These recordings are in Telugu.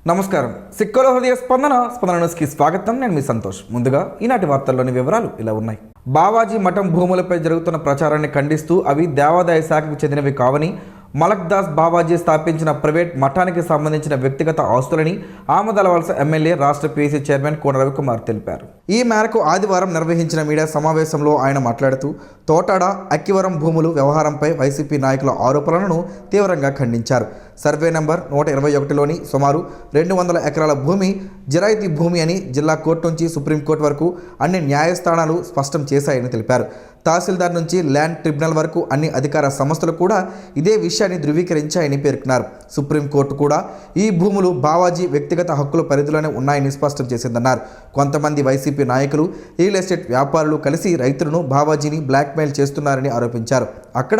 నమస్కారం. సిక్కుల హృదయ స్పందన న్యూస్కి స్వాగతం. నేను మీ సంతోష్. ముందుగా ఈనాటి వార్తల్లోని వివరాలు ఇలా ఉన్నాయి. బావాజీ మఠం భూములపై జరుగుతున్న ప్రచారాన్ని ఖండిస్తూ అవి దేవాదాయ శాఖకు చెందినవి కావని, మలక్దాస్ బావాజీ స్థాపించిన ప్రైవేట్ మఠానికి సంబంధించిన వ్యక్తిగత ఆస్తులని ఆమదలవలస ఎమ్మెల్యే రాష్ట్ర పీసీ చైర్మన్ కోన రవికుమార్ తెలిపారు. ఈ మేరకు ఆదివారం నిర్వహించిన మీడియా సమావేశంలో ఆయన మాట్లాడుతూ తోటాడ, అక్కివరం భూములు వ్యవహారంపై వైసీపీ నాయకుల ఆరోపణలను తీవ్రంగా ఖండించారు. సర్వే నంబర్ 121లోని సుమారు 200 ఎకరాల భూమి జిరాయితీ భూమి అని జిల్లా కోర్టు నుంచి సుప్రీంకోర్టు వరకు అన్ని న్యాయస్థానాలు స్పష్టం చేశాయని తెలిపారు. తహసీల్దార్ నుంచి ల్యాండ్ ట్రిబ్యునల్ వరకు అన్ని అధికార సంస్థలు కూడా ఇదే విషయాన్ని ధృవీకరించాయని పేర్కొన్నారు. సుప్రీంకోర్టు కూడా ఈ భూములు బావాజీ వ్యక్తిగత హక్కుల పరిధిలోనే ఉన్నాయని స్పష్టం చేసిందన్నారు. కొంతమంది వైసీపీ నాయకులు, రియల్ ఎస్టేట్ వ్యాపారులు కలిసి రైతులను, బావాజీని బ్లాక్మెయిల్ చేస్తున్నారని ఆరోపించారు. అక్కడ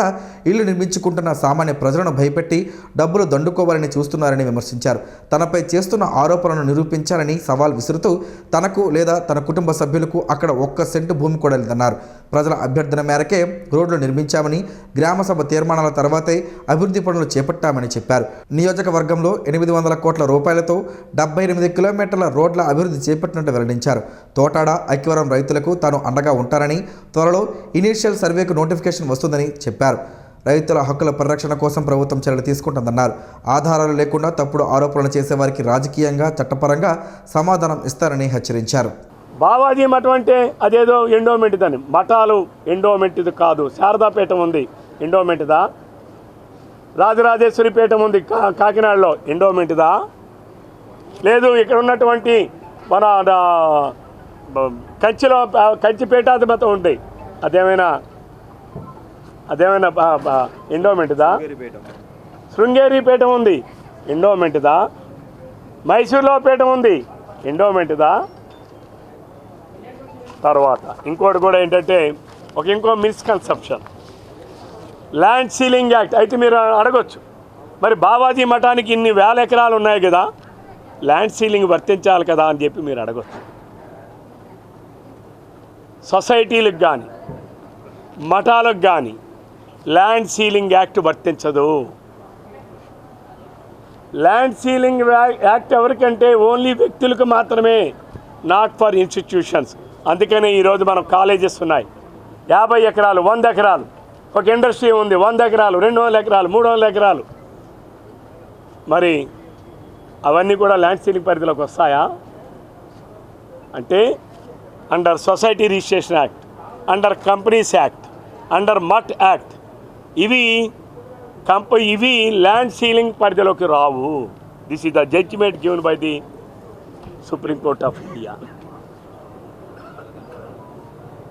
ఇళ్లు నిర్మించుకుంటున్న సామాన్య ప్రజలను భయపెట్టి డబ్బులు దండుకోవాలని చూస్తున్నారని విమర్శించారు. తనపై చేస్తున్న ఆరోపణలను నిరూపించాలని సవాల్ విసురుతూ తనకు లేదా తన కుటుంబ సభ్యులకు అక్కడ 1 సెంటు భూమి కూడా లేదన్నారు. ప్రజల అభ్యర్థన మేరకే రోడ్లు నిర్మించామని, గ్రామసభ తీర్మానాల తర్వాతే అభివృద్ధి పనులు చేపట్టామని చెప్పారు. నియోజకవర్గంలో 800 కోట్ల రూపాయలతో 78 కిలోమీటర్ల రోడ్ల అభివృద్ధి చేపట్టినట్టు వెల్లడించారు. తోటాడ, అక్కివరం రైతులకు తాను అండగా ఉంటానని, త్వరలో ఇనీషియల్ సర్వేకు నోటిఫికేషన్ వస్తుందని చెప్పారు. రైతుల హక్కుల పరిరక్షణ కోసం ప్రభుత్వం చర్యలు తీసుకుంటుందన్నారు. ఆధారాలు లేకుండా తప్పుడు ఆరోపణలు చేసేవారికి రాజకీయంగా, చట్టపరంగా సమాధానం ఇస్తారని హెచ్చరించారు. బావాజీ మఠం అంటే అదేదో ఎండోమెంట్ అని. మఠాలు ఎండోమెంట్ది కాదు. శారదాపీఠం ఉంది, ఎండోమెంట్దా? రాజరాజేశ్వరి పీఠం ఉంది కాకినాడలో, ఎండోమెంట్దా? లేదు, ఇక్కడ ఉన్నటువంటి మన కంచి పీఠాధిపతం ఉంది, అదేమైనా ఎండోమెంట్దా? శృంగేరి పీఠం ఉంది, ఎండోమెంట్దా? మైసూర్లో పీఠం ఉంది, ఎండోమెంట్దా? తర్వాత ఇంకోటి కూడా ఏంటంటే ఇంకో మిస్కన్సెప్షన్, ల్యాండ్ సీలింగ్ యాక్ట్. అయితే మీరు అడగొచ్చు, మరి బావాజీ మఠానికి ఇన్ని వేల ఎకరాలు ఉన్నాయి కదా, ల్యాండ్ సీలింగ్ వర్తించాలి కదా అని చెప్పి మీరు అడగొచ్చు. సొసైటీలకు కానీ మఠాలకు కానీ ల్యాండ్ సీలింగ్ యాక్ట్ వర్తించదు. ల్యాండ్ సీలింగ్ యాక్ట్ ఎవరికంటే ఓన్లీ వ్యక్తులకు మాత్రమే, నాట్ ఫర్ ఇన్స్టిట్యూషన్స్. అందుకనే ఈరోజు మనం కాలేజెస్ ఉన్నాయి, 50 ఎకరాలు, 100 ఎకరాలు. ఒక ఇండస్ట్రీ ఉంది, 100 ఎకరాలు, 200 ఎకరాలు, 300 ఎకరాలు. మరి అవన్నీ కూడా ల్యాండ్ సీలింగ్ పరిధిలోకి వస్తాయా? అంటే under society registration act, under companies act, under mutt act, ఇవి ల్యాండ్ సీలింగ్ పరిధిలోకి రావు. This is the judgment given by the supreme court of India.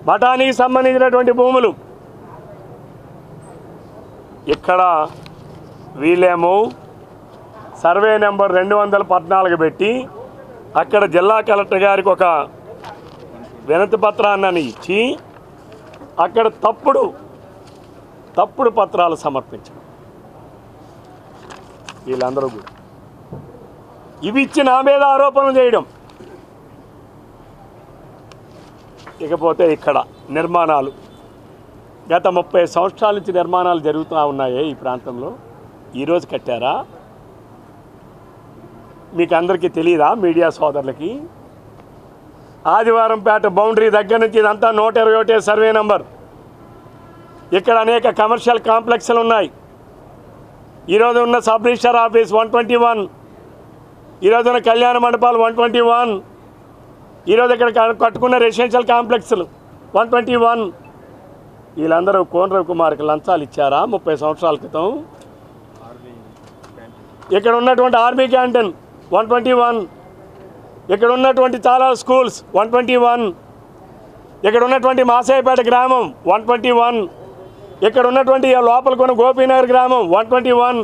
మఠానికి సంబంధించినటువంటి భూములు ఇక్కడ వీళ్ళేమో సర్వే నెంబర్ 214 పెట్టి అక్కడ జిల్లా కలెక్టర్ గారికి ఒక వినతి పత్రాన్ని ఇచ్చి అక్కడ తప్పుడు పత్రాలు సమర్పించడం. వీళ్ళందరూ కూడా ఇవి ఇచ్చి నా మీద ఆరోపణలు చేయడం. ఇకపోతే ఇక్కడ నిర్మాణాలు, గత 30 సంవత్సరాల నుంచి నిర్మాణాలు జరుగుతూ ఉన్నాయే ఈ ప్రాంతంలో. ఈరోజు కట్టారా? మీకు అందరికీ తెలియదా? మీడియా సోదరులకి ఆదివారంపేట బౌండరీ దగ్గర నుంచి ఇదంతా 121 సర్వే నంబర్. ఇక్కడ అనేక కమర్షియల్ కాంప్లెక్స్లు ఉన్నాయి. ఈరోజు ఉన్న సబ్ రిజిస్టర్ ఆఫీస్ 121, ఈరోజు ఉన్న కళ్యాణ మండపాలు 121, ఈరోజు ఇక్కడ కట్టుకున్న రెసిడెన్షియల్ కాంప్లెక్స్లు 121. వీళ్ళందరూ కోన రవికుమార్కి లంచాలు ఇచ్చారా 30 సంవత్సరాల క్రితం? ఇక్కడ ఉన్నటువంటి ఆర్మీ క్యాంటీన్ 121, ఇక్కడ ఉన్నటువంటి చాలా స్కూల్స్ 121, ఇక్కడ ఉన్నటువంటి మాసాయిపేట గ్రామం 121, ఇక్కడ ఉన్నటువంటి లోపల కొన్న గోపీనగర్ గ్రామం 121.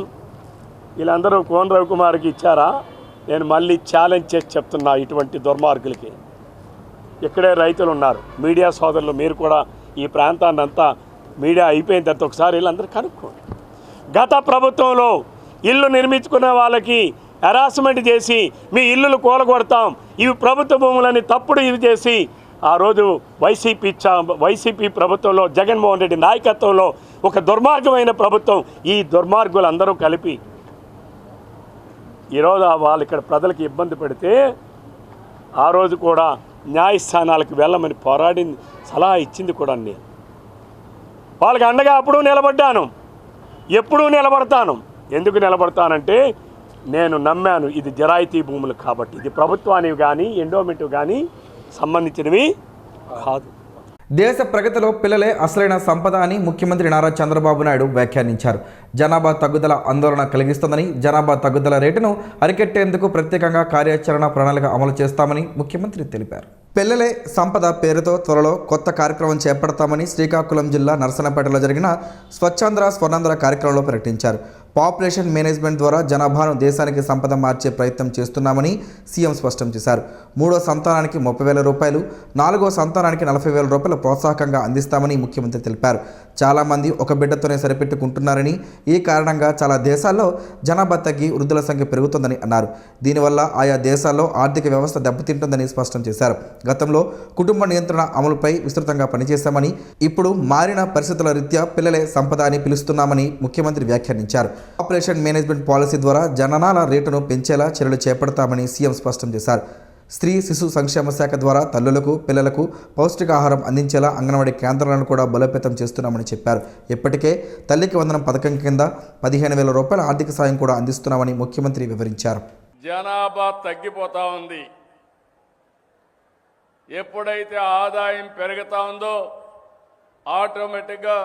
వీళ్ళందరూ కోన రవికుమార్కి ఇచ్చారా? నేను మళ్ళీ ఛాలెంజ్ చేసి చెప్తున్నా, ఇటువంటి దుర్మార్గులకి ఇక్కడే రైతులు ఉన్నారు. మీడియా సోదరులు మీరు కూడా ఈ ప్రాంతాన్ని అంతా మీడియా అయిపోయిన తర్వాత ఒకసారి వీళ్ళందరూ కనుక్కోండి. గత ప్రభుత్వంలో ఇల్లు నిర్మించుకునే వాళ్ళకి హెరాస్మెంట్ చేసి మీ ఇల్లులు కూలగొడతాం, ఇవి ప్రభుత్వ భూములని తప్పుడు ఇవి చేసి ఆ రోజు వైసీపీ ప్రభుత్వంలో జగన్మోహన్ రెడ్డి నాయకత్వంలో ఒక దుర్మార్గమైన ప్రభుత్వం, ఈ దుర్మార్గులందరూ కలిపి ఈరోజు వాళ్ళు ఇక్కడ ప్రజలకు ఇబ్బంది పెడితే ఆ రోజు కూడా న్యాయస్థానాలకు వెళ్ళమని పోరాడింది, సలహా ఇచ్చింది కూడా నేను. వాళ్ళకి అండగా అప్పుడు నిలబడ్డాను, ఎప్పుడూ నిలబడతాను. ఎందుకు నిలబడతానంటే నేను నమ్మాను ఇది జరాయితీ భూములు కాబట్టి, ఇది ప్రభుత్వానికి కానీ ఎండోమెంట్ కానీ సంబంధించినవి కాదు. దేశ ప్రగతిలో పిల్లలే అసలైన సంపద అని ముఖ్యమంత్రి నారా చంద్రబాబు నాయుడు వ్యాఖ్యానించారు. జనాభా తగ్గుదల ఆందోళన కలిగిస్తుందని, జనాభా తగ్గుదల రేటును అరికట్టేందుకు ప్రత్యేకంగా కార్యాచరణ ప్రణాళిక అమలు చేస్తామని ముఖ్యమంత్రి తెలిపారు. పిల్లలే సంపద పేరుతో త్వరలో కొత్త కార్యక్రమం చేపడతామని శ్రీకాకుళం జిల్లా నరసన్నపేటలో జరిగిన స్వచ్ఛాంధ్ర స్వర్ణాంధ్ర కార్యక్రమంలో ప్రకటించారు. పాపులేషన్ మేనేజ్మెంట్ ద్వారా జనాభాను దేశానికి సంపద మార్చే ప్రయత్నం చేస్తున్నామని సీఎం స్పష్టం చేశారు. 3వ సంతానానికి 30,000 రూపాయలు, 4వ సంతానానికి 40,000 రూపాయలు ప్రోత్సాహకంగా అందిస్తామని ముఖ్యమంత్రి తెలిపారు. చాలామంది ఒక బిడ్డతోనే సరిపెట్టుకుంటున్నారని, ఈ కారణంగా చాలా దేశాల్లో జనాభా తగ్గి వృద్ధుల సంఖ్య పెరుగుతుందని అన్నారు. దీనివల్ల ఆయా దేశాల్లో ఆర్థిక వ్యవస్థ దెబ్బతింటుందని స్పష్టం చేశారు. గతంలో కుటుంబ నియంత్రణ అమలుపై విస్తృతంగా పనిచేశామని, ఇప్పుడు మారిన పరిస్థితుల రీత్యా పిల్లలే సంపద అని పిలుస్తున్నామని ముఖ్యమంత్రి వ్యాఖ్యానించారు. ఆపరేషన్ మేనేజ్మెంట్ పాలసీ ద్వారా జననాల రేటును పెంచేలా చర్యలు చేపడతామని సీఎం స్పష్టం చేశారు. స్త్రీ శిశు సంక్షేమ శాఖ ద్వారా తల్లులకు, పిల్లలకు పౌష్టికాహారం అందించేలా అంగన్వాడీ కేంద్రాలను కూడా బలోపేతం చేస్తున్నామని చెప్పారు. ఇప్పటికే తల్లికి వందనం పథకం కింద 15,000 రూపాయల ఆర్థిక సాయం కూడా అందిస్తున్నామని ముఖ్యమంత్రి వివరించారు. జనాభా తగ్గిపోతా ఉంది. ఎప్పుడైతే ఆదాయం పెరుగుతా ఉందో ఆటోమేటిక్గా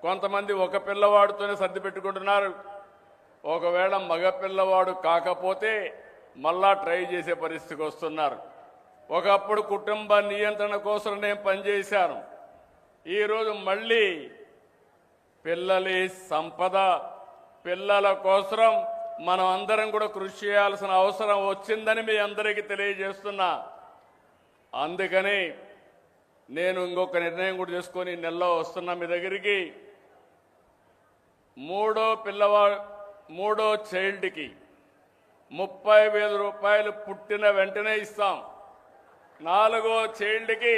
కొంతమంది ఒక పిల్లవాడితోనే సర్ది పెట్టుకుంటున్నారు. ఒకవేళ మగ పిల్లవాడు కాకపోతే మళ్ళా ట్రై చేసే పరిస్థితికి వస్తున్నారు. ఒకప్పుడు కుటుంబ నియంత్రణ కోసం నేను పనిచేశాను. ఈరోజు మళ్ళీ పిల్లలి సంపద, పిల్లల కోసం మనం అందరం కూడా కృషి చేయాల్సిన అవసరం వచ్చిందని మీ అందరికీ తెలియజేస్తున్నా. అందుకని నేను ఇంకొక నిర్ణయం కూడా చేసుకొని నెలలో వస్తున్నా మీ దగ్గరికి. మూడో చైల్డ్కి 30,000 రూపాయలు పుట్టిన వెంటనే ఇస్తాం. 4వ చైల్డ్కి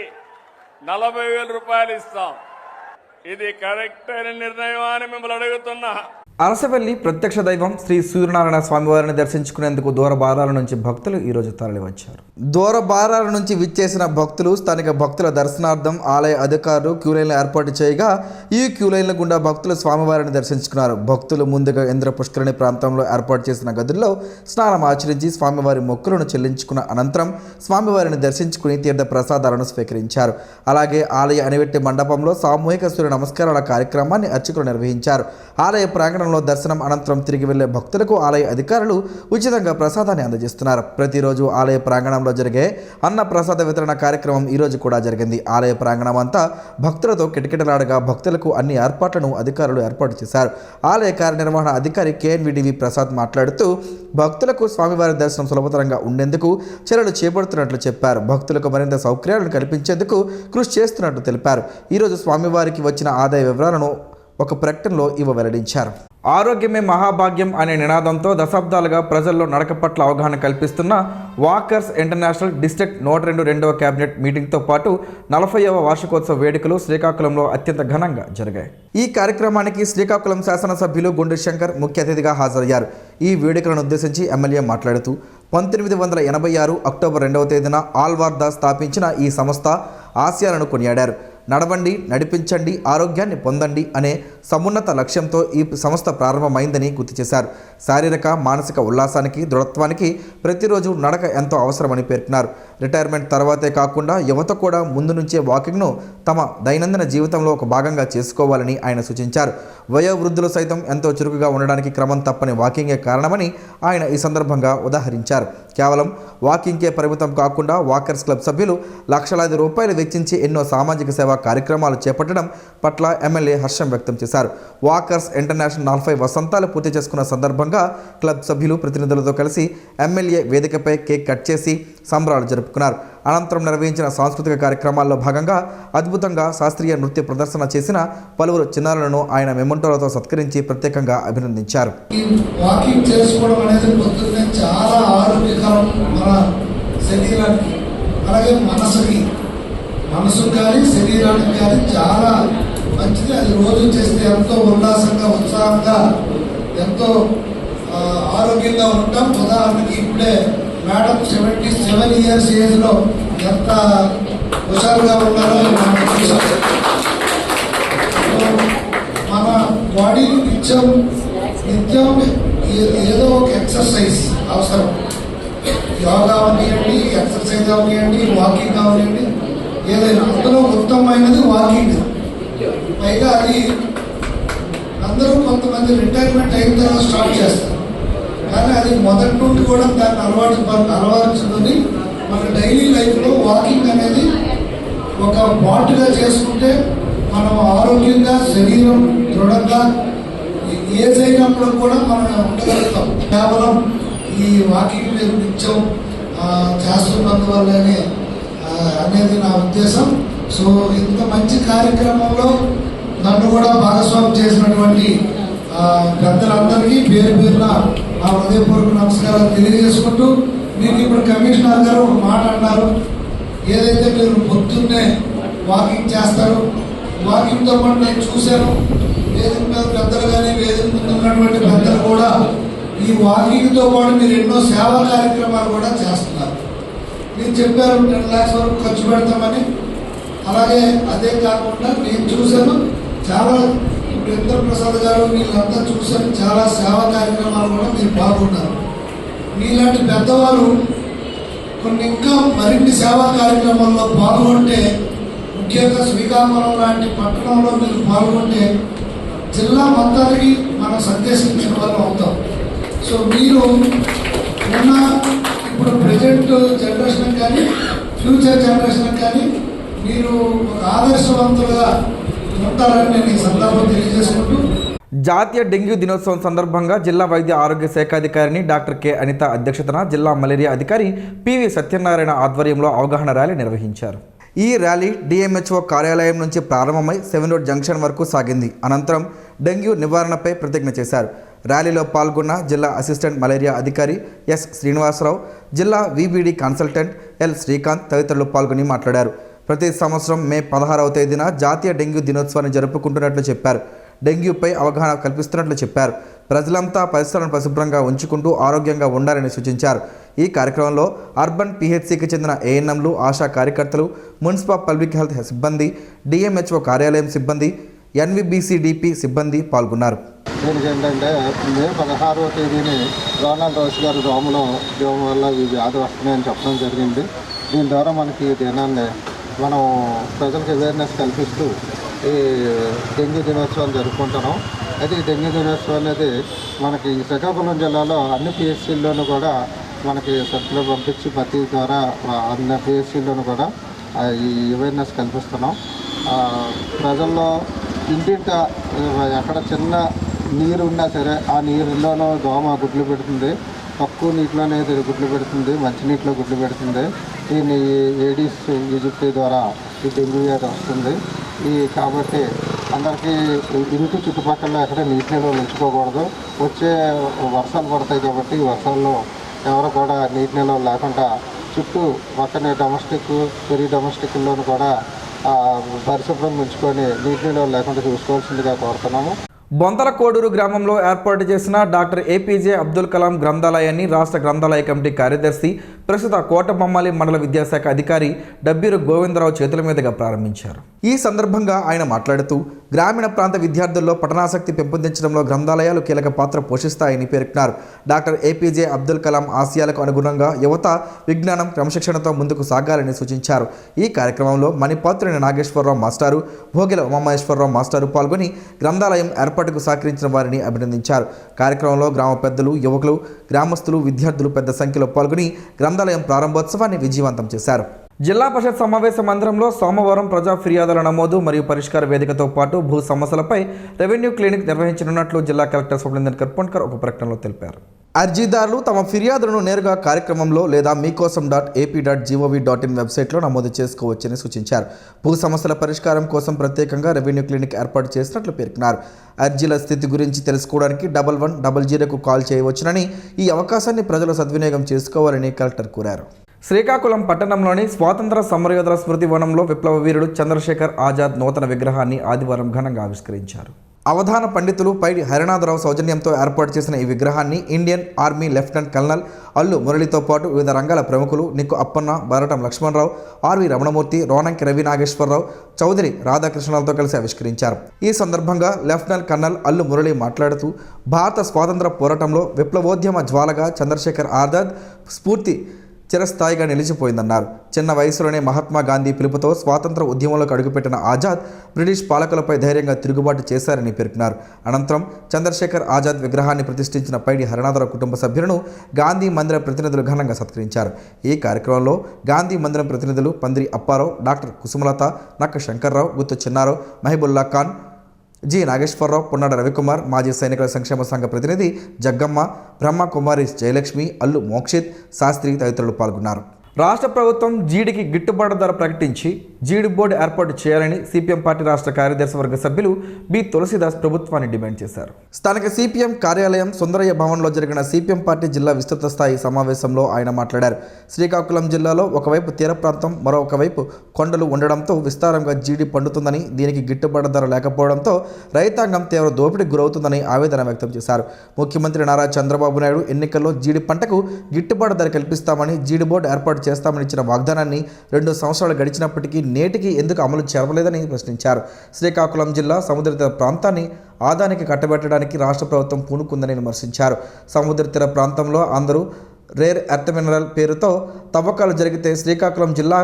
40,000 రూపాయలు ఇస్తాం. ఇది కరెక్ట్ అయిన నిర్ణయం అని మిమ్మల్ని అడుగుతున్నా. అరసవెల్లి ప్రత్యక్ష దైవం శ్రీ సూర్యనారాయణ స్వామివారిని దర్శించుకునేందుకు దూరబారాల నుంచి భక్తులు ఈరోజు తరలివచ్చారు. దూరబారాల నుంచి విచ్చేసిన భక్తులు స్థానిక భక్తుల దర్శనార్థం ఆలయ అధికారులు క్యూలైన్లు ఏర్పాటు చేయగా ఈ క్యూలైన్ల గుండా భక్తులు స్వామివారిని దర్శించుకున్నారు. భక్తులు ముందుగా ఇంద్ర పుష్కరిణి ప్రాంతంలో ఏర్పాటు చేసిన గదుల్లో స్నానం ఆచరించి స్వామివారి మొక్కులను చెల్లించుకున్న అనంతరం స్వామివారిని దర్శించుకుని తీర్థ ప్రసాదాలను స్వీకరించారు. అలాగే ఆలయ అనివెట్టి మండపంలో సామూహిక సూర్య నమస్కారాల కార్యక్రమాన్ని అర్చకులు నిర్వహించారు. ఆలయ ప్రాంగణం దర్శనం అనంతరం తిరిగి వెళ్లే భక్తులకు ఆలయ అధికారులు ఉచితంగా ప్రసాదాన్ని అందజేస్తున్నారు. ప్రతిరోజు ఆలయ ప్రాంగణంలో జరిగే అన్న ప్రసాద వితరణ కార్యక్రమం ఈరోజు కూడా జరిగింది. ఆలయ ప్రాంగణం అంతా భక్తులతో కిటకిటలాడగా భక్తులకు అన్ని ఏర్పాట్లను అధికారులు ఏర్పాటు చేశారు. ఆలయ కార్యనిర్వహణ అధికారి కేఎన్విడివి ప్రసాద్ మాట్లాడుతూ భక్తులకు స్వామివారి దర్శనం సులభతరంగా ఉండేందుకు చర్యలు చేపడుతున్నట్లు చెప్పారు. భక్తులకు మరింత సౌకర్యాలను కల్పించేందుకు కృషి చేస్తున్నట్లు తెలిపారు. ఈరోజు స్వామివారికి వచ్చిన ఆదాయ వివరాలను ఒక ప్రకటనలో వెల్లడించారు. ఆరోగ్యమే మహాభాగ్యం అనే నినాదంతో దశాబ్దాలుగా ప్రజల్లో నడక పట్ల అవగాహన కల్పిస్తున్న వాకర్స్ ఇంటర్నేషనల్ డిస్ట్రిక్ట్ 102వ కేబినెట్ మీటింగ్తో పాటు 40వ వార్షికోత్సవ వేడుకలు శ్రీకాకుళంలో అత్యంత ఘనంగా జరిగాయి. ఈ కార్యక్రమానికి శ్రీకాకుళం శాసనసభ్యులు గుండు శంకర్ ముఖ్య అతిథిగా హాజరయ్యారు. ఈ వేడుకలను ఉద్దేశించి ఎమ్మెల్యే మాట్లాడుతూ 1986 అక్టోబర్ 2వ తేదీన ఆల్వార్దా స్థాపించిన ఈ సంస్థ ఆశయాలను కొనియాడారు. నడవండి, నడిపించండి, ఆరోగ్యాన్ని పొందండి అనే సమున్నత లక్ష్యంతో ఈ సంస్థ ప్రారంభమైందని గుర్తు చేశారు. శారీరక మానసిక ఉల్లాసానికి, దృఢత్వానికి ప్రతిరోజు నడక ఎంతో అవసరమని పేర్కొన్నారు. రిటైర్మెంట్ తర్వాతే కాకుండా యువత కూడా ముందు నుంచే వాకింగ్ను తమ దైనందిన జీవితంలో ఒక భాగంగా చేసుకోవాలని ఆయన సూచించారు. వయోవృద్ధులు సైతం ఎంతో చురుకుగా ఉండడానికి క్రమం తప్పని వాకింగే కారణమని ఆయన ఈ సందర్భంగా ఉదాహరించారు. కేవలం వాకింగ్కే పరిమితం కాకుండా వాకర్స్ క్లబ్ సభ్యులు లక్షలాది రూపాయలు వెచ్చించి ఎన్నో సామాజిక సేవా కార్యక్రమాలు చేపట్టడం పట్ల ఎమ్మెల్యే హర్షం వ్యక్తం చేశారు. వాకర్స్ ఇంటర్నేషనల్ 40 వసంతాలు పూర్తి చేసుకున్న సందర్భంగా క్లబ్ సభ్యులు ప్రతినిధులతో కలిసి ఎమ్మెల్యే వేదికపై కేక్ కట్ చేసి సంబరాలు జరుపుకున్నారు. అనంతరం నిర్వహించిన సాంస్కృతిక కార్యక్రమాల్లో భాగంగా అద్భుతంగా శాస్త్రీయ నృత్య ప్రదర్శన చేసిన పలువురు చిన్నారులను ఆయన మెమంటోలతో సత్కరించి ప్రత్యేకంగా అభినందించారు. వాకింగ్ చేసుకోవడం అనేది పొద్దున్నే చాలా ఆరోగ్యకరం మన శరీరానికి, అలాగే మనసుకు కానీ శరీరానికి కానీ చాలా మంచిది. అది రోజు చేస్తే ఎంతో ఉల్లాసంగా, ఉత్సాహంగా, ఎంతో ఆరోగ్యంగా ఉంటాం. ఉదాహరణకి ఇప్పుడే మేడం 77 ఇయర్స్ ఏజ్లో ఎంత హుషారుగా ఉన్నారో మనం చూసాం. మన బాడీని నిత్యం ఏదో ఒక ఎక్సర్సైజ్ అవసరం. యోగా అవనివ్వండి, ఎక్సర్సైజ్ అవనివ్వండి, వాకింగ్ అవనివ్వండి, ఏదైనా అందులో ఉత్తమమైనది వాకింగ్. పైగా అది అందరూ కొంతమంది రిటైర్మెంట్ అయిన తర్వాత స్టార్ట్ చేస్తారు, కానీ అది మొదటి నుండి కూడా దాన్ని అలవాటుని మన డైలీ లైఫ్లో వాకింగ్ అనేది ఒక పార్ట్గా చేసుకుంటే మనం ఆరోగ్యంగా, శరీరం దృఢంగా, ఏజ్ అయినప్పుడు కూడా మనం ఉండగలుగుతాం. కేవలం ఈ వాకింగ్ మీరు నిత్యం చేస్తున్నందువల్లనే అనేది నా ఉద్దేశం. సో ఇంత మంచి కార్యక్రమంలో నన్ను కూడా భాగస్వామ్యం చేసినటువంటి పెద్దలందరికీ పేరు పేరున నా హృదయపూర్వక నమస్కారాలు తెలియజేసుకుంటూ, మీకు ఇప్పుడు కమిషనర్ గారు ఒక మాట అన్నారు, ఏదైతే మీరు పొద్దున్నే వాకింగ్ చేస్తారు, వాకింగ్తో పాటు నేను చూశాను వేదిక మీద పెద్దలు కానీ వేదిక ముందు ఉన్నటువంటి పెద్దలు కూడా ఈ వాకింగ్తో పాటు మీరు ఎన్నో సేవా కార్యక్రమాలు కూడా చేస్తున్నారు. మీరు చెప్పారు 10 lakhs వరకు ఖర్చు పెడతామని. అలాగే అదే కాకుండా నేను చూశాను చాలా, ఇప్పుడు ఇంద్రప్రసాద్ గారు వీళ్ళంతా చూశాను, చాలా సేవా కార్యక్రమాలు కూడా మీరు పాల్గొన్నారు. మీలాంటి పెద్దవాళ్ళు కొన్ని ఇంకా మరిన్ని సేవా కార్యక్రమాల్లో పాల్గొంటే, ముఖ్యంగా శ్రీకాకుళం లాంటి పట్టణంలో మీరు పాల్గొంటే జిల్లా మొత్తానికి మనం సందేశించిన వాళ్ళు అవుతాం. సో మీరు ఉన్న ఇప్పుడు ప్రజెంట్ జనరేషన్ కానీ ఫ్యూచర్ జనరేషన్ కానీ మీరు ఒక ఆదర్శవంతులుగా ఉంటారని నేను ఈ సందర్భం తెలియజేసుకుంటూ, జాతీయ డెంగ్యూ దినోత్సవం సందర్భంగా జిల్లా వైద్య ఆరోగ్య శాఖ అధికారిని డాక్టర్ కె అనిత అధ్యక్షతన జిల్లా మలేరియా అధికారి పివి సత్యనారాయణ ఆధ్వర్యంలో అవగాహన ర్యాలీ నిర్వహించారు. ఈ ర్యాలీ డిఎంహెచ్ఓ కార్యాలయం నుంచి ప్రారంభమై 7 రోడ్ జంక్షన్ వరకు సాగింది. అనంతరం డెంగ్యూ నివారణపై ప్రతిజ్ఞ చేశారు. ర్యాలీలో పాల్గొన్న జిల్లా అసిస్టెంట్ మలేరియా అధికారి ఎస్ శ్రీనివాసరావు, జిల్లా విబిడి కన్సల్టెంట్ ఎల్ శ్రీకాంత్ తదితరులు పాల్గొని మాట్లాడారు. ప్రతి సంవత్సరం మే 16వ తేదీన జాతీయ డెంగ్యూ దినోత్సవాన్ని జరుపుకుంటున్నట్లు చెప్పారు. డెంగ్యూపై అవగాహన కల్పిస్తున్నట్లు చెప్పారు. ప్రజలంతా పరిసరాలను పరిశుభ్రంగా ఉంచుకుంటూ ఆరోగ్యంగా ఉండాలని సూచించారు. ఈ కార్యక్రమంలో అర్బన్ పిహెచ్సికి చెందిన ఏఎన్ఎంలు, ఆశా కార్యకర్తలు, మున్సిపల్ పబ్లిక్ హెల్త్ సిబ్బంది, డిఎంహెచ్ఓ కార్యాలయం సిబ్బంది, ఎన్విబిసిడిపి సిబ్బంది పాల్గొన్నారు. దీనికి ఏంటంటే మే 16వ తేదీని రోనాల్డ్ రోస్ గారు దోమలో వల్ల ఈ వ్యాధి వస్తున్నాయని చెప్పడం జరిగింది. దీని ద్వారా మనకి ఈ దినాన్ని మనం ప్రజలకు అవేర్నెస్ కల్పిస్తూ ఈ డెంగ్యూ దినోత్సవం జరుపుకుంటున్నాం. అయితే ఈ డెంగ్యూ దినోత్సవం అనేది మనకి శ్రీకాకుళం జిల్లాలో అన్ని పిహెచ్సిల్లోనూ కూడా మనకి సర్కులర్ పంపించి ప్రతి ద్వారా అన్ని పిహెచ్సిల్లోనూ కూడా ఈ అవేర్నెస్ కల్పిస్తున్నాం. ప్రజల్లో ఇంటింట ఎక్కడ చిన్న నీరు ఉన్నా సరే ఆ నీరులోనూ దోమ గుడ్లు పెడుతుంది, తక్కువ నీటిలోనే గుడ్లు పెడుతుంది, మంచినీటిలో గుడ్లు పెడుతుంది. దీన్ని ఏడీస్ ఈజిప్ట్ ద్వారా ఈ డెంగ్యూ వ్యాధి వస్తుంది. కాబట్టి అందరికీ ఇంటి చుట్టుపక్కల ఎక్కడ నీటి నిల్వలు ఉంచుకోకూడదు. వచ్చే వర్షాలు పడతాయి కాబట్టి ఈ వర్షాల్లో ఎవరు కూడా నీటి నిల్వలు లేకుండా చుట్టూ పక్కనే డొమెస్టిక్ డొమెస్టిక్లోనూ కూడా పరిశుభ్రం ఉంచుకొని నీటి నిల్వలు లేకుండా చూసుకోవాల్సిందిగా కోరుతున్నాము. బొంతల కోడూరు గ్రామంలో ఏర్పాటు చేసిన డాక్టర్ ఏపీజే అబ్దుల్ కలాం గ్రంథాలయాన్ని రాష్ట్ర గ్రంథాలయ కమిటీ కార్యదర్శి, ప్రస్తుత కోటబొమ్మాలి మండల విద్యాశాఖ అధికారి డబ్బీరు గోవిందరావు చేతుల మీదుగా ప్రారంభించారు. ఈ సందర్భంగా ఆయన మాట్లాడుతూ గ్రామీణ ప్రాంత విద్యార్థుల్లో పఠనాసక్తి పెంపొందించడంలో గ్రంథాలయాలు కీలక పాత్ర పోషిస్తాయని పేర్కొన్నారు. డాక్టర్ ఏపీజే అబ్దుల్ కలాం ఆశయాలకు అనుగుణంగా యువత విజ్ఞానం, క్రమశిక్షణతో ముందుకు సాగాలని సూచించారు. ఈ కార్యక్రమంలో మణిపాత్రుని నాగేశ్వరరావు మాస్టారు, భోగిల ఉమామహేశ్వరరావు మాస్టారు పాల్గొని గ్రంథాలయం ఏర్పాటుకు సహకరించిన వారిని అభినందించారు. కార్యక్రమంలో గ్రామ పెద్దలు, యువకులు, గ్రామస్తులు, విద్యార్థులు పెద్ద సంఖ్యలో పాల్గొని గ్రంథాలయం ప్రారంభోత్సవాన్ని విజయవంతం చేశారు. జిల్లా పరిషత్ సమావేశ మందిరంలో సోమవారం ప్రజా ఫిర్యాదుల నమోదు మరియు పరిష్కార వేదికతో పాటు భూ సమస్యలపై రెవెన్యూ క్లినిక్ నిర్వహించనున్నట్లు జిల్లా కలెక్టర్ స్వప్నేందర్ కర్పణకర్ ఒక ప్రకటనలో తెలిపారు. అర్జీదారులు తమ ఫిర్యాదులను నేరుగా కార్యక్రమంలో లేదా మీకోసం.ap.gov.in వెబ్సైట్లో నమోదు చేసుకోవచ్చని సూచించారు. భూ సమస్యల పరిష్కారం కోసం ప్రత్యేకంగా రెవెన్యూ క్లినిక్ ఏర్పాటు చేసినట్లు పేర్కొన్నారు. అర్జీల స్థితి గురించి తెలుసుకోవడానికి 1100కు కాల్ చేయవచ్చునని, ఈ అవకాశాన్ని ప్రజలు సద్వినియోగం చేసుకోవాలని కలెక్టర్ కోరారు. శ్రీకాకుళం పట్టణంలోని స్వాతంత్ర సమరయోధుల స్మృతి వనంలో విప్లవ వీరుడు చంద్రశేఖర్ ఆజాద్ నూతన విగ్రహాన్ని ఆదివారం ఘనంగా ఆవిష్కరించారు. అవధాన పండితులు పైడి హరినాథరావు సౌజన్యంతో ఏర్పాటు చేసిన ఈ విగ్రహాన్ని Indian army lieutenant colonel Allu మురళితో పాటు వివిధ రంగాల ప్రముఖులు నిక్కు అప్పన్న, బారటం లక్ష్మణరావు, ఆర్వి రమణమూర్తి, రోనంకి రవి నాగేశ్వరరావు, చౌదరి రాధాకృష్ణలతో కలిసి ఆవిష్కరించారు. ఈ సందర్భంగా లెఫ్టినెంట్ కల్నల్ అల్లు మురళి మాట్లాడుతూ భారత స్వాతంత్ర పోరాటంలో విప్లవోద్యమ జ్వాలగా చంద్రశేఖర్ ఆజాద్ స్ఫూర్తి చిరస్థాయిగా నిలిచిపోయిందన్నారు. చిన్న వయసులోనే మహాత్మా గాంధీ పిలుపుతో స్వాతంత్ర ఉద్యమంలోకి అడుగుపెట్టిన ఆజాద్ బ్రిటిష్ పాలకులపై ధైర్యంగా తిరుగుబాటు చేశారని పేర్కొన్నారు. అనంతరం చంద్రశేఖర్ ఆజాద్ విగ్రహాన్ని ప్రతిష్ఠించిన పైడి హరినాథరావు కుటుంబ సభ్యులను గాంధీ మందిర ప్రతినిధులు ఘనంగా సత్కరించారు. ఈ కార్యక్రమంలో గాంధీ మందిరం ప్రతినిధులు పందిరి అప్పారావు, డాక్టర్ కుసుమలత, నక్క శంకర్రావు, గుత్తు చిన్నారావు, మహిబుల్లా ఖాన్, జి నాగేశ్వరరావు, పున్నాడ రవికుమార్, మాజీ సైనికుల సంక్షేమ సంఘ ప్రతినిధి జగ్గమ్మ, బ్రహ్మకుమారి జయలక్ష్మి, అల్లు మోక్షిత్ శాస్త్రి తదితరులు పాల్గొన్నారు. రాష్ట్ర ప్రభుత్వం జీడికి గిట్టుబాటు ధర ప్రకటించి జీడి బోర్డు ఏర్పాటు చేయాలని సిపిఎం పార్టీ రాష్ట్ర కార్యదర్శి వర్గ సభ్యులు బి తులసిదాస్ ప్రభుత్వాన్ని డిమాండ్ చేశారు. స్థానిక సిపిఎం కార్యాలయం సుందరయ్య భవన్లో జరిగిన సిపిఎం పార్టీ జిల్లా విస్తృత స్థాయి సమావేశంలో ఆయన మాట్లాడారు. శ్రీకాకుళం జిల్లాలో ఒకవైపు తీర ప్రాంతం, మరొకవైపు కొండలు ఉండడంతో విస్తారంగా జీడి పండుతుందని, దీనికి గిట్టుబాటు ధర లేకపోవడంతో రైతాంగం తీవ్ర దోపిడీకి గురవుతుందని ఆవేదన వ్యక్తం చేశారు. ముఖ్యమంత్రి నారా చంద్రబాబు నాయుడు ఎన్నికల్లో జీడి పంటకు గిట్టుబాటు ధర కల్పిస్తామని, జీడి బోర్డు ఏర్పాటు చేస్తామని ఇచ్చిన వాగ్దానాన్ని 2 సంవత్సరాలు గడిచినప్పటికీ నేటికి ఎందుకు అమలు చేరలేదని ప్రశ్నించారు. శ్రీకాకుళం జిల్లా సముద్ర తీర ప్రాంతాన్ని ఆదానికి కట్టబెట్టడానికి రాష్ట్ర ప్రభుత్వం పూనుకుందని విమర్శించారు. సముద్ర తీర ప్రాంతంలో అందరూ రేర్ ఎర్త్ మినరల్ పేరుతో తవ్వకాలు జరిగితే శ్రీకాకుళం జిల్లా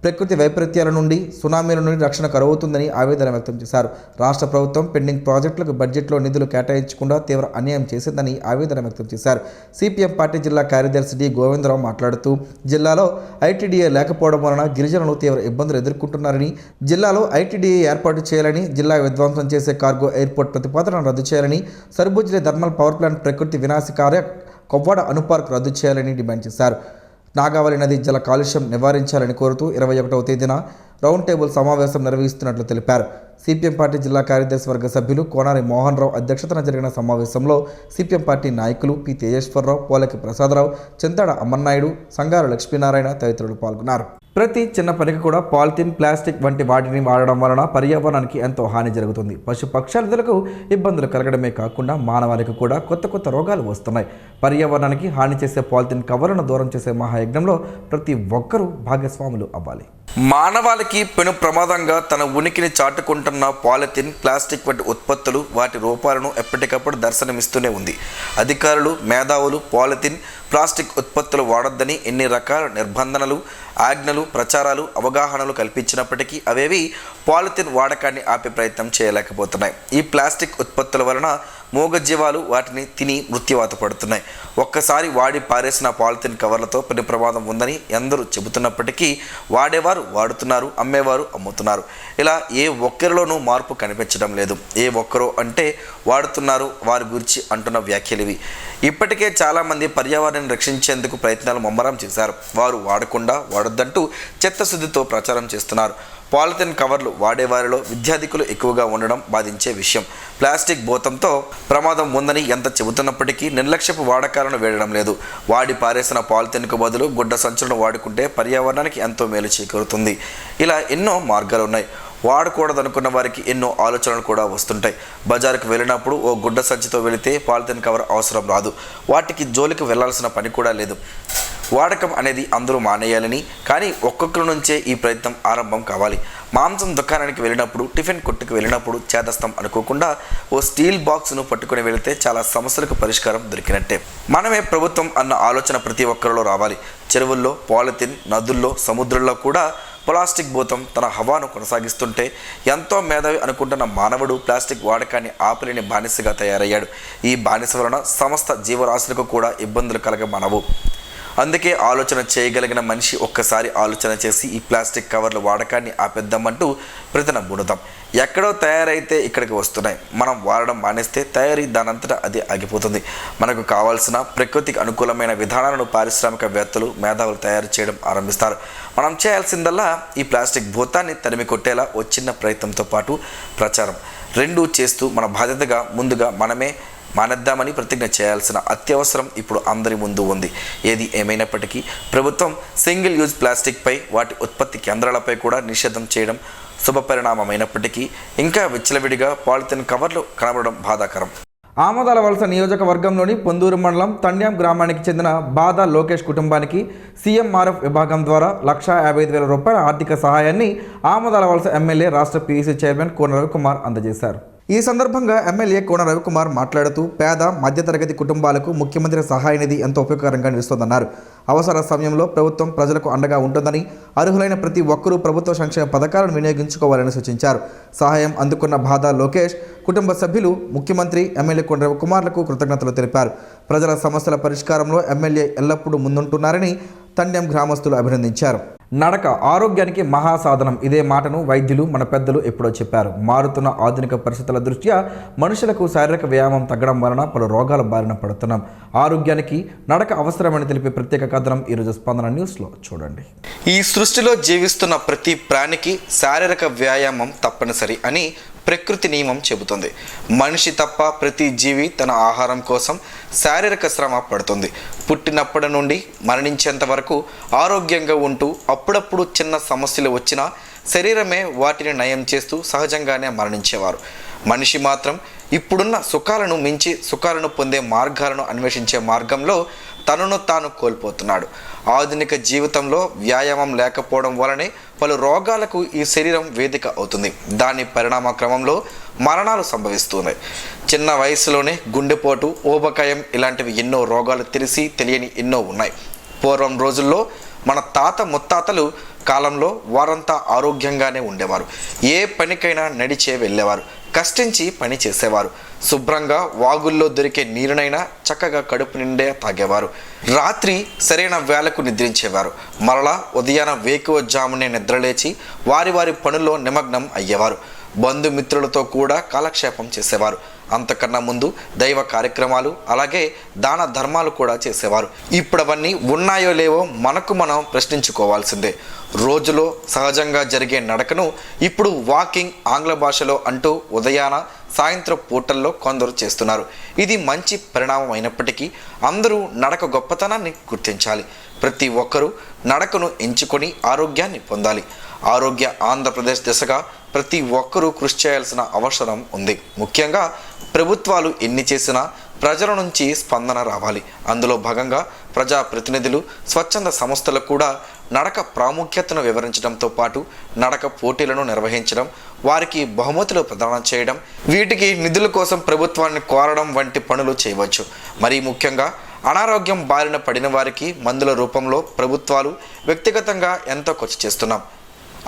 ప్రకృతి వైపరీత్యాల నుండి, సునామీల నుండి రక్షణ కరువుతుందని ఆవేదన వ్యక్తం చేశారు. రాష్ట్ర ప్రభుత్వం పెండింగ్ ప్రాజెక్టులకు బడ్జెట్లో నిధులు కేటాయించకుండా తీవ్ర అన్యాయం చేసిందని ఆవేదన వ్యక్తం చేశారు. సిపిఎం పార్టీ జిల్లా కార్యదర్శి డి గోవిందరావు మాట్లాడుతూ జిల్లాలో ఐటీడీఏ లేకపోవడం వలన గిరిజనులు తీవ్ర ఇబ్బందులు ఎదుర్కొంటున్నారని, జిల్లాలో ఐటీడీఏ ఏర్పాటు చేయాలని, జిల్లా విధ్వంసం చేసే కార్గో ఎయిర్పోర్ట్ ప్రతిపాదనను రద్దు చేయాలని, సర్బుజ్లీ థర్మల్ పవర్ ప్లాంట్ ప్రకృతి వినాశకార్య కొవ్వాడ అణుపార్క్ రద్దు చేయాలని డిమాండ్ చేశారు. నాగావళి నది జల కాలుష్యం నివారించాలని కోరుతూ 21వ తేదీన రౌండ్ టేబుల్ సమావేశం నిర్వహిస్తున్నట్లు తెలిపారు. సిపిఎం పార్టీ జిల్లా కార్యదర్శి వర్గ సభ్యులు కోనారి మోహన్ రావు అధ్యక్షతన జరిగిన సమావేశంలో సిపిఎం పార్టీ నాయకులు పి తేజేశ్వరరావు, పోలకి ప్రసాదరావు, చింతాడ అమ్మన్నాయుడు, సంగారు లక్ష్మీనారాయణ తదితరులు పాల్గొన్నారు. ప్రతి చిన్న పనికి కూడా పాలిథిన్, ప్లాస్టిక్ వంటి వాటిని వాడడం వలన పర్యావరణానికి ఎంతో హాని జరుగుతుంది. పశు పక్షాదులకు ఇబ్బందులు కలగడమే కాకుండా మానవాళికి కూడా కొత్త కొత్త రోగాలు వస్తున్నాయి. పర్యావరణానికి హాని చేసే పాలిథిన్ కవర్లను దూరం చేసే మహాయజ్ఞంలో ప్రతి ఒక్కరూ భాగస్వాములు అవ్వాలి. మానవాళికి పెను ప్రమాదంగా తన ఉనికిని చాటుకుంటున్న పాలిథిన్, ప్లాస్టిక్ వంటి ఉత్పత్తులు, వాటి రూపాలను ఎప్పటికప్పుడు దర్శనమిస్తూనే ఉంది. అధికారులు, మేధావులు పాలిథిన్, ప్లాస్టిక్ ఉత్పత్తులు వాడొద్దని ఎన్ని రకాల నిర్బంధనలు, ఆజ్ఞలు, ప్రచారాలు, అవగాహనలు కల్పించినప్పటికీ అవేవి పాలిథిన్ వాడకాన్ని ఆపే ప్రయత్నం చేయలేకపోతున్నాయి. ఈ ప్లాస్టిక్ ఉత్పత్తుల వలన మూగజీవాలు వాటిని తిని మృత్యువాత పడుతున్నాయి. ఒక్కసారి వాడి పారేసిన పాలిథిన్ కవర్లతో పెను ప్రమాదం ఉందని ఎందరూ చెబుతున్నప్పటికీ వాడేవారు వాడుతున్నారు, అమ్మేవారు అమ్ముతున్నారు. ఇలా ఏ ఒక్కరిలోనూ మార్పు కనిపించడం లేదు. ఏ ఒక్కరో అంటే వాడుతున్నారు వారి గురించి అంటున్న వ్యాఖ్యలు ఇవి. ఇప్పటికే చాలామంది పర్యావరణాన్ని రక్షించేందుకు ప్రయత్నాలు ముమ్మరం చేశారు. వారు వాడకుండా వాడొద్దంటూ చిత్తశుద్ధితో ప్రచారం చేస్తున్నారు. పాలిథిన్ కవర్లు వాడేవారిలో విద్యార్థికులు ఎక్కువగా ఉండడం బాధించే విషయం. ప్లాస్టిక్ భూతంతో ప్రమాదం ఉందని ఎంత చెబుతున్నప్పటికీ నిర్లక్ష్యపు వాడకాలను వేయడం లేదు. వాడి పారేసిన పాలిథిన్కు బదులు గుడ్డ సంచులను వాడుకుంటే పర్యావరణానికి ఎంతో మేలు చేకూరుతుంది. ఇలా ఎన్నో మార్గాలు ఉన్నాయి. వాడకూడదనుకున్న వారికి ఎన్నో ఆలోచనలు కూడా వస్తుంటాయి. బజారుకు వెళ్ళినప్పుడు ఓ గుడ్డ సంచితో వెళితే పాలిథిన్ కవర్ అవసరం రాదు. వాటికి జోలికి వెళ్లాల్సిన పని కూడా లేదు. వాడకం అనేది అందరూ మానేయాలని, కానీ ఒక్కొక్కరి నుంచే ఈ ప్రయత్నం ఆరంభం కావాలి. మాంసం దుకాణానికి వెళ్ళినప్పుడు, టిఫిన్ కొట్టుకు వెళ్ళినప్పుడు చేదస్తం అనుకోకుండా ఓ స్టీల్ బాక్స్ను పట్టుకుని వెళితే చాలా సమస్యలకు పరిష్కారం దొరికినట్టే. మనమే ప్రభుత్వం అన్న ఆలోచన ప్రతి ఒక్కరిలో రావాలి. చెరువుల్లో పాలిథిన్, నదుల్లో, సముద్రంలో కూడా ప్లాస్టిక్ భూతం తన హవాను కొనసాగిస్తుంటే ఎంతో మేధావి అనుకుంటున్న మానవుడు ప్లాస్టిక్ వాడకాన్ని ఆపలేని బానిసగా తయారయ్యాడు. ఈ బానిస వలన సమస్త జీవరాశులకు కూడా ఇబ్బందులు కలగమనవు. అందుకే ఆలోచన చేయగలిగిన మనిషి ఒక్కసారి ఆలోచన చేసి ఈ ప్లాస్టిక్ కవర్ల వాడకాన్ని ఆపేద్దామంటూ ప్రతిన బుణుదాం. ఎక్కడో తయారైతే ఇక్కడికి వస్తున్నాయి. మనం వాడడం మానేస్తే తయారీ దానంతటా అది ఆగిపోతుంది. మనకు కావాల్సిన ప్రకృతికి అనుకూలమైన విధానాలను పారిశ్రామికవేత్తలు, మేధావులు తయారు చేయడం ఆరంభిస్తారు. మనం చేయాల్సిందల్లా ఈ ప్లాస్టిక్ భూతాన్ని తరిమి కొట్టేలా ఓ చిన్న ప్రయత్నంతో పాటు ప్రచారం రెండూ చేస్తూ మన బాధ్యతగా ముందుగా మనమే మానేద్దామని ప్రతిజ్ఞ చేయాల్సిన అత్యవసరం ఇప్పుడు అందరి ముందు ఉంది. ఏది ఏమైనప్పటికీ ప్రభుత్వం సింగిల్ యూజ్ ప్లాస్టిక్పై, వాటి ఉత్పత్తి కేంద్రాలపై కూడా నిషేధం చేయడం శుభపరిణామమైనప్పటికీ ఇంకా విచ్చలవిడిగా పాలిథిన్ కవర్లు కనబడడం బాధాకరం. ఆమదాల వలస నియోజకవర్గంలోని పొందూరు మండలం తండ్యాం గ్రామానికి చెందిన బాదా లోకేష్ కుటుంబానికి సీఎంఆర్ఎఫ్ విభాగం ద్వారా 1,55,000 రూపాయల ఆర్థిక సహాయాన్ని ఆమదాల వలస ఎమ్మెల్యే రాష్ట్ర పీఈసీ చైర్మన్ కోన రవికుమార్ అందజేశారు. ఈ సందర్భంగా ఎమ్మెల్యే కోన రవికుమార్ మాట్లాడుతూ పేద మధ్యతరగతి కుటుంబాలకు ముఖ్యమంత్రి సహాయ నిధి ఎంతో ఉపయోగకరంగా నిలుస్తోందన్నారు. అవసర సమయంలో ప్రభుత్వం ప్రజలకు అండగా ఉంటుందని, అర్హులైన ప్రతి ఒక్కరూ ప్రభుత్వ సంక్షేమ పథకాలను వినియోగించుకోవాలని సూచించారు. సహాయం అందుకున్న బాదా లోకేష్ కుటుంబ సభ్యులు ముఖ్యమంత్రి ఎమ్మెల్యే కోన రవికుమార్లకు కృతజ్ఞతలు తెలిపారు. ప్రజల సమస్యల పరిష్కారంలో ఎమ్మెల్యే ఎల్లప్పుడూ ముందుంటున్నారని తండ్యం గ్రామస్తులు అభినందించారు. నడక ఆరోగ్యానికి మహాసాధనం. ఇదే మాటను వైద్యులు మన పెద్దలు ఎప్పుడో చెప్పారు. మారుతున్న ఆధునిక పరిస్థితుల దృష్ట్యా మనుషులకు శారీరక వ్యాయామం తగ్గడం వలన పలు రోగాల బారిన పడుతున్నాం. ఆరోగ్యానికి నడక అవసరమని తెలిపే ప్రత్యేక కథనం ఈరోజు స్పందన న్యూస్లో చూడండి. ఈ సృష్టిలో జీవిస్తున్న ప్రతి ప్రాణికి శారీరక వ్యాయామం తప్పనిసరి అని ప్రకృతి నియమం చెబుతుంది. మనిషి తప్ప ప్రతి జీవి తన ఆహారం కోసం శారీరక శ్రమ పడుతుంది. పుట్టినప్పటి నుండి మరణించేంత వరకు ఆరోగ్యంగా ఉంటూ అప్పుడప్పుడు చిన్న సమస్యలు వచ్చినా శరీరమే వాటిని నయం చేస్తూ సహజంగానే మరణించేవారు. మనిషి మాత్రం ఇప్పుడున్న సుఖాలను మించి సుఖాలను పొందే మార్గాలను అన్వేషించే మార్గంలో తనను తాను కోల్పోతున్నాడు. ఆధునిక జీవితంలో వ్యాయామం లేకపోవడం వలనే పలు రోగాలకు ఈ శరీరం వేదిక అవుతుంది. దాని పరిణామ క్రమంలో మరణాలు సంభవిస్తున్నాయి. చిన్న వయసులోనే గుండెపోటు, ఊబకాయం ఇలాంటివి ఎన్నో రోగాలు తెలియని ఎన్నో ఉన్నాయి. పూర్వం రోజుల్లో మన తాత ముత్తాతలు కాలంలో వారంతా ఆరోగ్యంగానే ఉండేవారు. ఏ పనికైనా నడిచే వెళ్ళేవారు, కష్టించి పని చేసేవారు. శుభ్రంగా వాగుల్లో దొరికే నీరునైనా చక్కగా కడుపు నిండే తాగేవారు. రాత్రి సరైన వేళకు నిద్రించేవారు. మరలా ఉదయాన వేకువజామునే నిద్రలేచి వారి పనుల్లో నిమగ్నం అయ్యేవారు. బంధుమిత్రులతో కూడా కాలక్షేపం చేసేవారు. అంతకన్నా ముందు దైవ కార్యక్రమాలు అలాగే దాన ధర్మాలు కూడా చేసేవారు. ఇప్పుడు అవన్నీ ఉన్నాయో లేవో మనకు మనం ప్రశ్నించుకోవాల్సిందే. రోజులో సహజంగా జరిగే నడకను ఇప్పుడు వాకింగ్ ఆంగ్ల భాషలో అంటూ ఉదయాన సాయంత్రం పూటల్లో కొందరు చేస్తున్నారు. ఇది మంచి పరిణామం అయినప్పటికీ అందరూ నడక గొప్పతనాన్ని గుర్తించాలి. ప్రతి ఒక్కరూ నడకను ఎంచుకొని ఆరోగ్యాన్ని పొందాలి. ఆరోగ్య ఆంధ్రప్రదేశ్ దిశగా ప్రతి ఒక్కరూ కృషి చేయాల్సిన అవసరం ఉంది. ముఖ్యంగా ప్రభుత్వాలు ఎన్ని చేసినా ప్రజల నుంచి స్పందన రావాలి. అందులో భాగంగా ప్రజాప్రతినిధులు, స్వచ్ఛంద సంస్థలు కూడా నడక ప్రాముఖ్యతను వివరించడంతో పాటు నడక పోటీలను నిర్వహించడం, వారికి బహుమతులు ప్రదానం చేయడం, వీటికి నిధుల కోసం ప్రభుత్వాన్ని కోరడం వంటి పనులు చేయవచ్చు. మరీ ముఖ్యంగా అనారోగ్యం బారిన పడిన వారికి మందుల రూపంలో ప్రభుత్వాలు వ్యక్తిగతంగా ఎంతో ఖర్చు చేస్తున్నాం.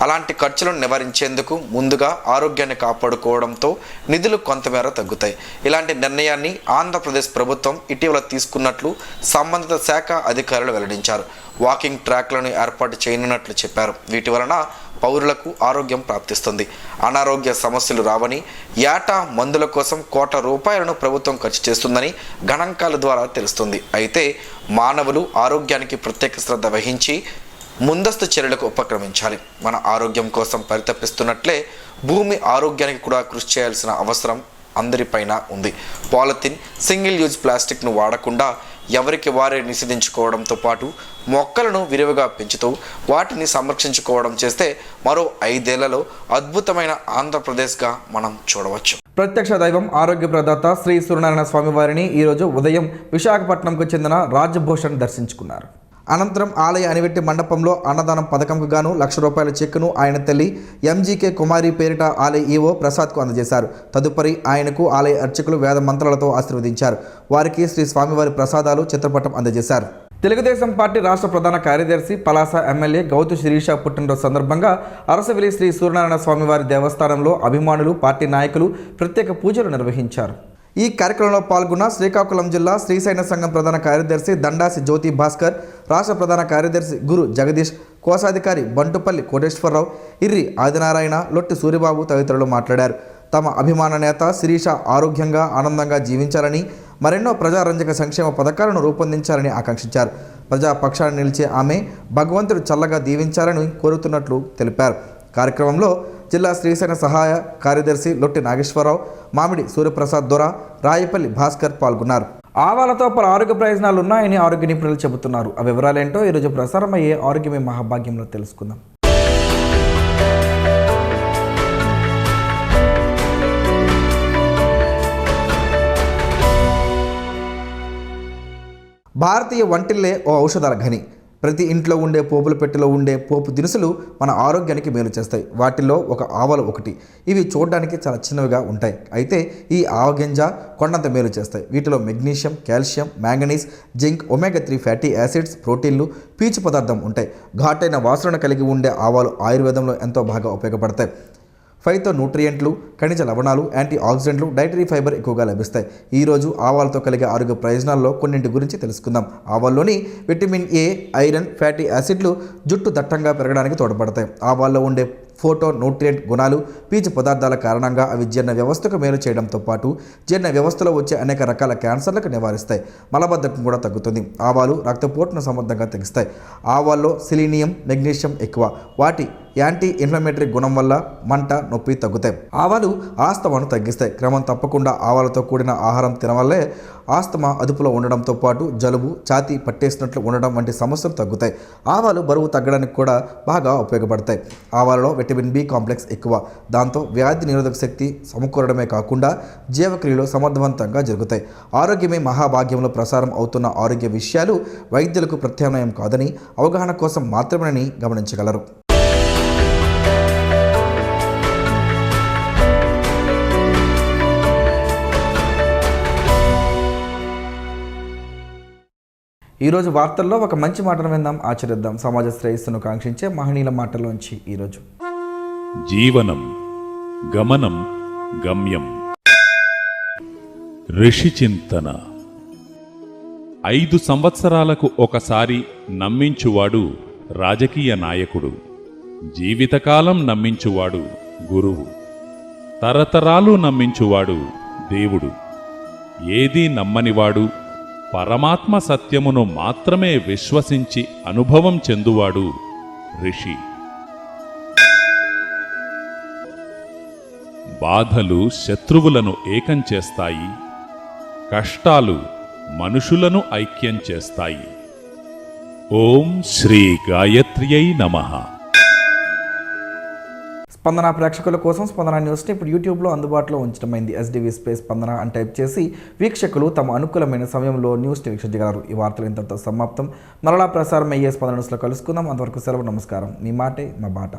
అలాంటి ఖర్చులను నివారించేందుకు ముందుగా ఆరోగ్యాన్ని కాపాడుకోవడంతో నిధులు కొంతమేర తగ్గుతాయి. ఇలాంటి నిర్ణయాన్ని ఆంధ్రప్రదేశ్ ప్రభుత్వం ఇటీవల తీసుకున్నట్లు సంబంధిత శాఖ అధికారులు వెల్లడించారు. వాకింగ్ ట్రాక్లను ఏర్పాటు చేయనున్నట్లు చెప్పారు. వీటి వలన పౌరులకు ఆరోగ్యం ప్రాప్తిస్తుంది, అనారోగ్య సమస్యలు రావని, ఏటా మందుల కోసం ₹1,00,00,000 ప్రభుత్వం ఖర్చు చేస్తుందని గణాంకాల ద్వారా తెలుస్తుంది. అయితే మానవులు ఆరోగ్యానికి ప్రత్యేక శ్రద్ధ వహించి ముందస్తు చర్యలకు ఉపక్రమించాలి. మన ఆరోగ్యం కోసం పరితపిస్తున్నట్లే భూమి ఆరోగ్యానికి కూడా కృషి చేయాల్సిన అవసరం అందరిపైన ఉంది. పాలిథిన్, సింగిల్ యూజ్ ప్లాస్టిక్ను వాడకుండా ఎవరికి వారే నిషేధించుకోవడంతో పాటు మొక్కలను విరివిగా పెంచుతూ వాటిని సంరక్షించుకోవడం చేస్తే మరో 5 ఏళ్లలో అద్భుతమైన ఆంధ్రప్రదేశ్గా మనం చూడవచ్చు. ప్రత్యక్ష దైవం ఆరోగ్య ప్రదాత శ్రీ సూర్యనారాయణ స్వామి వారిని ఈరోజు ఉదయం విశాఖపట్నంకు చెందిన రాజ్భూషణ్ దర్శించుకున్నారు. అనంతరం ఆలయ అనివెట్టి మండపంలో అన్నదానం పథకంకు గాను ₹1,00,000 చెక్కును ఆయన తల్లి ఎంజీకే కుమారి పేరిట ఆలయ ఈవో ప్రసాద్కు అందజేశారు. తదుపరి ఆయనకు ఆలయ అర్చకులు వేద మంత్రాలతో ఆశీర్వదించారు. వారికి శ్రీ స్వామివారి ప్రసాదాలు, చిత్రపటం అందజేశారు. తెలుగుదేశం పార్టీ రాష్ట్ర ప్రధాన కార్యదర్శి పలాస ఎమ్మెల్యే గౌతు శిరీష పుట్టినరోజు సందర్భంగా అరసవిలి శ్రీ సూర్యనారాయణ స్వామివారి దేవస్థానంలో అభిమానులు, పార్టీ నాయకులు ప్రత్యేక పూజలు నిర్వహించారు. ఈ కార్యక్రమంలో పాల్గొన్న శ్రీకాకుళం జిల్లా శ్రీశైన సంఘం ప్రధాన కార్యదర్శి దండాసి జ్యోతి భాస్కర్, రాష్ట్ర ప్రధాన కార్యదర్శి గురు జగదీష్, కోశాధికారి బంటుపల్లి కోటేశ్వరరావు, ఇర్రి ఆదినారాయణ, లొట్టి సూరిబాబు తదితరులు మాట్లాడారు. తమ అభిమాన నేత శిరీష ఆరోగ్యంగా ఆనందంగా జీవించాలని, మరెన్నో ప్రజారంజక సంక్షేమ పథకాలను రూపొందించాలని ఆకాంక్షించారు. ప్రజాపక్షాన్ని నిలిచే ఆమె భగవంతుడు చల్లగా దీవించాలని కోరుతున్నట్లు తెలిపారు. కార్యక్రమంలో జిల్లా శ్రీశైన సహాయ కార్యదర్శి లొట్టి నాగేశ్వరరావు, మామిడి సూర్యప్రసాద్ దొర, రాయపల్లి భాస్కర్ పాల్గొన్నారు. ఆవాలతో పలు ఆరోగ్య ప్రయోజనాలు ఉన్నాయని ఆరోగ్య నిపుణులు చెబుతున్నారు. ఆ వివరాలేంటో ఈరోజు ప్రసారమయ్యే ఆరోగ్యమే మహాభాగ్యంలో తెలుసుకుందాం. భారతీయ వంటిల్లే ఓ ఔషధాల ఖని. ప్రతి ఇంట్లో ఉండే పోపుల పెట్టెలో ఉండే పోపు దినుసులు మన ఆరోగ్యానికి మేలు చేస్తాయి. వాటిల్లో ఒక ఆవాలు ఒకటి. ఇవి చూడడానికి చాలా చిన్నవిగా ఉంటాయి, అయితే ఈ ఆవగింజ కొండంత మేలు చేస్తాయి. వీటిలో magnesium, calcium, manganese, zinc, ఒమేగా-3 fatty acids, ప్రోటీన్లు, పీచు పదార్థం ఉంటాయి. ఘాటైన వాసనను కలిగి ఉండే ఆవాలు ఆయుర్వేదంలో ఎంతో బాగా ఉపయోగపడతాయి. ఫైతో న్యూట్రియంట్లు, ఖనిజ లవణాలు, యాంటీ ఆక్సిడెంట్లు, డైటరీ ఫైబర్ ఎక్కువగా లభిస్తాయి. ఈరోజు ఆవాలతో కలిగే ఆరోగ్య ప్రయోజనాల్లో కొన్నింటి గురించి తెలుసుకుందాం. ఆవాల్లోని విటమిన్ ఏ, ఐరన్, ఫ్యాటీ యాసిడ్లు జుట్టు దట్టంగా పెరగడానికి తోడ్పడతాయి. ఆవాల్లో ఉండే ఫోటో న్యూట్రియంట్ గుణాలు, పీచు పదార్థాల కారణంగా అవి జీర్ణ వ్యవస్థకు మేలు చేయడంతో పాటు జీర్ణ వ్యవస్థలో వచ్చే అనేక రకాల క్యాన్సర్లకు నివారిస్తాయి. మలబద్ధకం కూడా తగ్గుతుంది. ఆవాలు రక్తపోటును సమర్థంగా తగ్గిస్తాయి. ఆవాల్లో సెలీనియం, మెగ్నీషియం ఎక్కువ. వాటి యాంటీ ఇన్ఫ్లమేటరీ గుణం వల్ల మంట, నొప్పి తగ్గుతాయి. ఆవాలు ఆస్తమాను తగ్గిస్తాయి. క్రమం తప్పకుండా ఆవాలతో కూడిన ఆహారం తినవల్లే ఆస్తమా అదుపులో ఉండడంతో పాటు జలుబు, ఛాతీ పట్టేసినట్లు ఉండడం వంటి సమస్యలు తగ్గుతాయి. ఆవాలు బరువు తగ్గడానికి కూడా బాగా ఉపయోగపడతాయి. ఆవాలలో విటమిన్ బి కాంప్లెక్స్ ఎక్కువ. దాంతో వ్యాధి నిరోధక శక్తి సమకూరడమే కాకుండా జీవక్రియలు సమర్థవంతంగా జరుగుతాయి. ఆరోగ్యమే మహాభాగ్యంలో ప్రసారం అవుతున్న ఆరోగ్య విషయాలు వైద్యులకు ప్రత్యామ్నాయం కాదని, అవగాహన కోసం మాత్రమేనని గమనించగలరు. ఈరోజు వార్తల్లో ఒక మంచి మాటను విందాం, ఆచరిద్దాం. సమాజ శ్రేయస్సును కాంక్షించే మహనీయుల మాటల్లోంచి ఈరోజు. జీవనం గమనం గమ్యం. ఋషి చింతన. 5 సంవత్సరాలకు ఒకసారి నమ్మించువాడు రాజకీయ నాయకుడు. జీవితకాలం నమ్మించువాడు గురువు. తరతరాలు నమ్మించువాడు దేవుడు. ఏదీ నమ్మనివాడు పరమాత్మ సత్యమును మాత్రమే విశ్వసించి అనుభవం చెందువాడు ఋషి. బాధలు శత్రువులను ఏకం చేస్తాయి, కష్టాలు మనుషులను ఐక్యం చేస్తాయి. ఓం శ్రీ గాయత్ర్యై నమః. స్పందన ప్రేక్షకుల కోసం స్పందన న్యూస్ని ఇప్పుడు యూట్యూబ్లో అందుబాటులో ఉంచడమైంది. ఎస్డివి స్పేస్ స్పందన అని టైప్ చేసి వీక్షకులు తమ అనుకూలమైన సమయంలో న్యూస్ని వీక్షించగలరు. ఈ వార్తలు ఇంతటితో సమాప్తం. మరలా ప్రసారం అయ్యే స్పందన న్యూస్లో కలుసుకుందాం. అంతవరకు సెలవు. నమస్కారం. మీ మాటే మా బాట.